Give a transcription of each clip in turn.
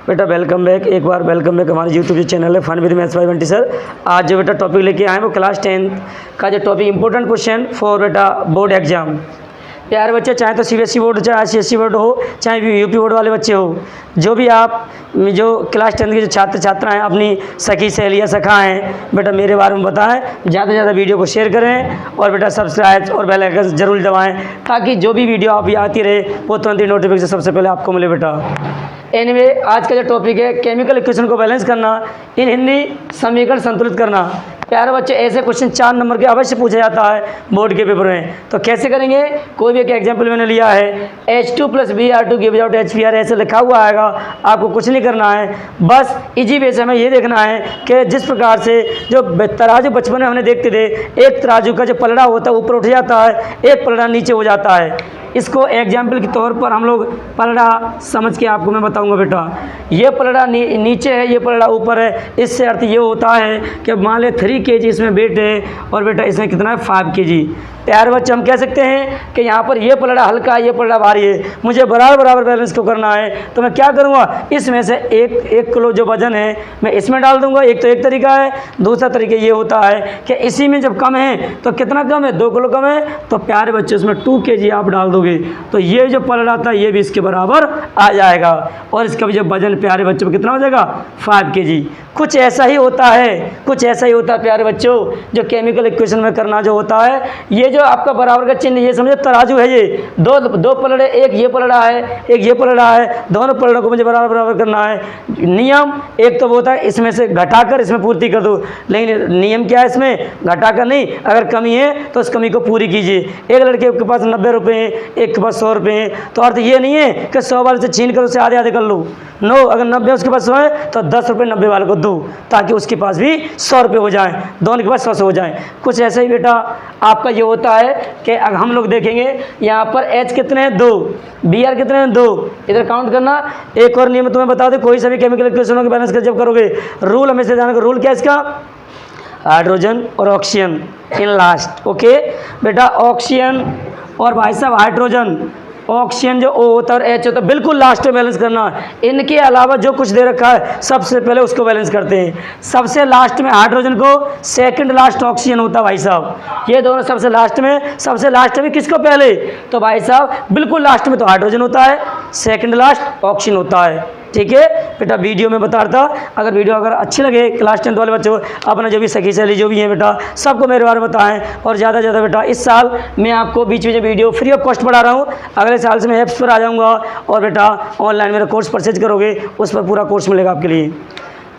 बेटा welcome back, एक बार वेलकम बैक हमारे यूट्यूब चैनल है fun with maths by Bunty sir. आज जो बेटा टॉपिक लेके आए हैं वो क्लास 10 का जो टॉपिक इंपॉर्टेंट क्वेश्चन फॉर बेटा बोर्ड एग्जाम। प्यारे बच्चे, चाहे तो सीबीएसई बोर्ड, चाहे आईसीएसई बोर्ड हो, चाहे यूपी बोर्ड वाले बच्चे हो, जो भी आप जो क्लास 10 के जो छात्र छात्रा हैं, अपनी सखी सहेलियाँ सखा हैं, बेटा मेरे बारे में बताएं, ज़्यादा से ज़्यादा वीडियो को शेयर करें और बेटा सब्सक्राइब और बेल आइकन जरूर दबाएं, ताकि जो भी वीडियो आप आती रहे वो तुरंत ही नोटिफिकेशन सबसे पहले आपको मिले बेटा। एनीवे, आज का जो टॉपिक है केमिकल इक्वेशन को बैलेंस करना, इन हिंदी समीकरण संतुलित करना। प्यारे बच्चे, ऐसे क्वेश्चन 4 नंबर के अवश्य पूछा जाता है बोर्ड के पेपर में। तो कैसे करेंगे? कोई भी एक एग्जाम्पल मैंने लिया है, H2 + Br2 gives out HBr, ऐसे लिखा हुआ आएगा। आपको कुछ नहीं करना है, बस इजी वे से हमें ये देखना है कि जिस प्रकार से जो तराजू बचपन में हमने देखते थे, एक तराजू का जो पलड़ा होता है ऊपर उठ जाता है, एक पलड़ा नीचे हो जाता है। इसको एग्जाम्पल के तौर पर हम लोग पलड़ा समझ के आपको मैं बताऊंगा बेटा। ये पलड़ा नीचे है, ये पलड़ा ऊपर है। इससे अर्थ ये होता है कि मान ले 3 kg इसमें वेट है और बेटा इसमें कितना है 5 kg। प्यारे बच्चे, हम कह सकते हैं कि यहाँ पर ये पलड़ा हल्का है, ये पलड़ा भारी है, मुझे बराबर बैलेंस को करना है। तो मैं क्या करूँगा, इसमें से एक किलो जो वजन है मैं इसमें डाल दूंगा। एक तरीका है। दूसरा तरीका ये होता है कि इसी में जब कम है तो कितना कम है, 2 किलो कम है, तो प्यारे बच्चे उसमें 2 kg आप डाल दोगे, तो ये जो पलड़ा था ये भी इसके बराबर आ जाएगा और इसका भी जो वजन प्यारे बच्चों कितना हो जाएगा 5 kg। कुछ ऐसा ही होता है, प्यारे बच्चों, जो केमिकल इक्वेशन में करना जो होता है। ये जो आपका बराबर का चिन्ह, ये समझो तराजू है, ये दो पलड़े, एक ये पलड़ा है, एक ये पलड़ा है, दोनों पलड़ों को मुझे बराबर करना है। नियम एक तो वो होता है इसमें से घटाकर इसमें पूर्ति कर दो, लेकिन नियम क्या है इसमें, घटाकर नहीं, अगर कमी है तो उस कमी को पूरी कीजिए। एक लड़के के पास 90 रुपये हैं, एक के पास 100 रुपये हैं, तो अर्थ ये नहीं है कि 100 वाले से छीन कर उससे आधे कर लो। नो, अगर 90 उसके पास 100 है तो 10 रुपये 90 वाले को दो, ताकि उसके पास भी 100 रुपये हो जाए, दोनों के पास 100 हो जाए। कुछ ऐसा ही बेटा आपका ये होता है कि अगर हम लोग देखेंगे यहाँ पर H कितने हैं 2, Br कितने हैं 2, इधर काउंट करना। एक और नियम तुम्हें बता दो, कोई सभी केमिकल इक्वेशनों के बैलेंस कर जब करोगे, रूल हमेशा जाना, रूल क्या है इसका, हाइड्रोजन और ऑक्सीजन इन लास्ट। ओके बेटा, ऑक्सीजन और भाई साहब हाइड्रोजन, ऑक्सीजन जो O होता है और H होता है, बिल्कुल लास्ट में बैलेंस करना। इनके अलावा जो कुछ दे रखा है सबसे पहले उसको बैलेंस करते हैं। सबसे लास्ट में हाइड्रोजन को, सेकंड लास्ट ऑक्सीजन होता है भाई साहब, ये दोनों सबसे लास्ट में किसको पहले, तो भाई साहब बिल्कुल लास्ट में तो हाइड्रोजन होता है, सेकंड लास्ट ऑक्सीजन होता है। ठीक है बेटा, वीडियो में बता रहा था। अगर वीडियो अच्छी लगे, क्लास 10 वाले बच्चों, अपना जो भी सखी सहेली जो भी हैं बेटा, सबको मेरे बारे में बताएं। और ज़्यादा से ज़्यादा बेटा, इस साल मैं आपको बीच में जो वीडियो फ्री ऑफ कॉस्ट पढ़ा रहा हूँ, अगले साल से मैं ऐप्स पर आ जाऊँगा और बेटा ऑनलाइन मेरा कोर्स परचेज करोगे, उस पर पूरा कोर्स मिलेगा आपके लिए।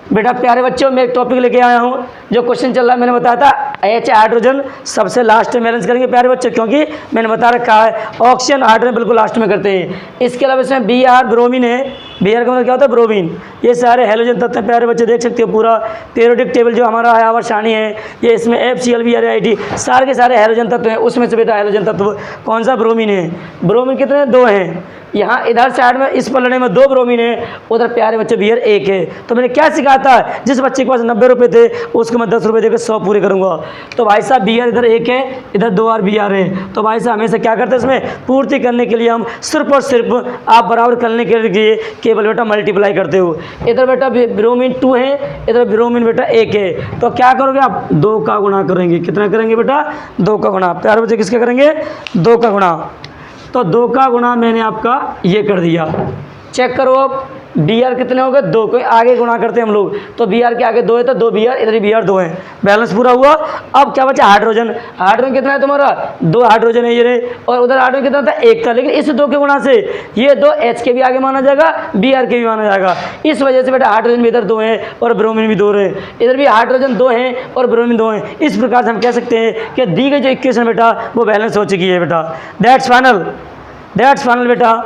बेटा प्यारे बच्चों, मैं एक टॉपिक लेके आया हूँ, जो क्वेश्चन चल रहा है मैंने बताया था H हाइड्रोजन सबसे लास्ट में बैलेंस करेंगे प्यारे बच्चों, क्योंकि मैंने बता रखा है ऑक्सीजन हाइड्रोजन बिल्कुल लास्ट में करते हैं। इसके अलावा इसमें Br ब्रोमीन है, Br का मतलब क्या होता है ब्रोमीन। ये सारे हैलोजन तत्व हैं प्यारे बच्चे, देख सकते हो पूरा पीरियोडिक टेबल जो हमारा है आवर्त-सारणी है, ये इसमें FCl सारे के सारे हैलोजन तत्व हैं। उसमें से बेटा हैलोजन तत्व कौन सा, ब्रोमीन है। ब्रोमीन कितने, 2 हैं। यहाँ इधर साइड में इस पलड़े में 2 ब्रोमीन है, उधर प्यारे बच्चे Br 1 है। तो मैंने क्या सिखाया था, जिस बच्चे के पास 90 रुपये थे उसको मैं 10 रुपये देकर 100 पूरे करूँगा। तो भाई साहब Br इधर 1 है, इधर 2 और Br है। तो भाई साहब हमेशा क्या करते हैं, इसमें पूर्ति करने के लिए हम सिर्फ और सिर्फ आप बराबर करने के लिए केवल बेटा मल्टीप्लाई करते हो। इधर बेटा ब्रोमीन 2 है, इधर ब्रोमीन बेटा 1 है। तो क्या करोगे आप, 2 का गुणा करेंगे। कितना करेंगे बेटा, 2 का गुणा। प्यारे बच्चे किसका करेंगे, 2 का गुणा। तो 2 का गुणा मैंने आपका ये कर दिया। चेक करो अब Br कितने हो गए, 2 को आगे गुणा करते हैं हम लोग, तो Br के आगे 2 है तो 2 Br, इधर भी Br 2 है, बैलेंस पूरा हुआ। अब क्या बचा, हाइड्रोजन। हाइड्रोजन कितना है तुम्हारा, 2 हाइड्रोजन है ये रे, और उधर हाइड्रोजन कितना था, 1 था। लेकिन इस 2 के गुणा से ये 2 H के भी आगे माना जाएगा, Br के भी माना जाएगा। इस वजह से बेटा हाइड्रोजन भी इधर 2 है और ब्रोमीन भी 2 है, इधर भी हाइड्रोजन 2 है और ब्रोमीन 2 है। इस प्रकार से हम कह सकते हैं कि दी गई जो इक्वेशन बेटा वो बैलेंस हो चुकी है बेटा। दैट्स फाइनल बेटा।